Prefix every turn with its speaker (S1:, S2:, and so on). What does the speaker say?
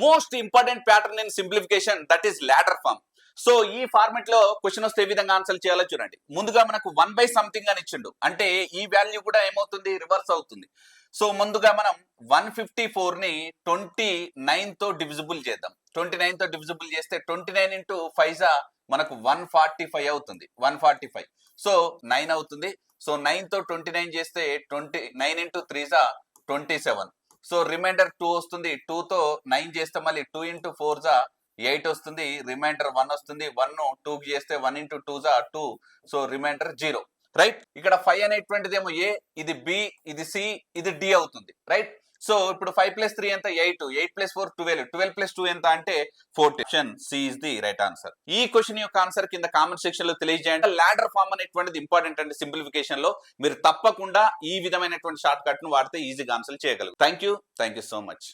S1: Most important pattern in simplification, that is ladder form. So ఈ format లో question వస్తే ఏ విధంగా ఆన్సర్ చేయాలో చూడండి. ముందుగా మనకు 1/something అని ఇచ్చిండు, అంటే ఈ వాల్యూ కూడా ఏమవుతుంది, రివర్స్ అవుతుంది. సో ముందుగా మనం 154 ని 29 తో డివిజిబుల్ చేద్దాం. 29 తో డివిజిబుల్ చేస్తే 29 ఇంటూ 5 మనకు 145 అవుతుంది. 145 సో 9 అవుతుంది. సో 9 తో 29 చేస్తే 29 ఇంటూ 3 27. సో రిమైండర్ 2 వస్తుంది. 2 తో 9 చేస్తే మళ్ళీ 2 ఇంటూ 4 8 వస్తుంది. రిమైండర్ 1 వస్తుంది. 1 2 చేస్తే 1 ఇంటూ 2 2. So remainder 0. రైట్. ఇక్కడ 5 అనేటువంటిది ఏమో ఏ, ఇది బి, ఇది సి, ఇది డి అవుతుంది. రైట్. సో ఇప్పుడు 5 + 3 ఎంత, 8. 8 + 4 12. 12 + 2 ఎంత అంటే 14. C is the right answer. ఈ క్వశ్చన్ యొక్క ఆన్సర్ కింద కామెంట్ సెక్షన్ లో తెలియజేయండి. లాడర్ ఫార్మ్ అనేటువంటిది ఇంపార్టెంట్ అండి సింప్లిఫికేషన్ లో. మీరు తప్పకుండా ఈ విధమైనటువంటి షార్ట్ కట్ ను వాడితే ఈజీగా ఆన్సర్ చేయగలరు. Thank you so much.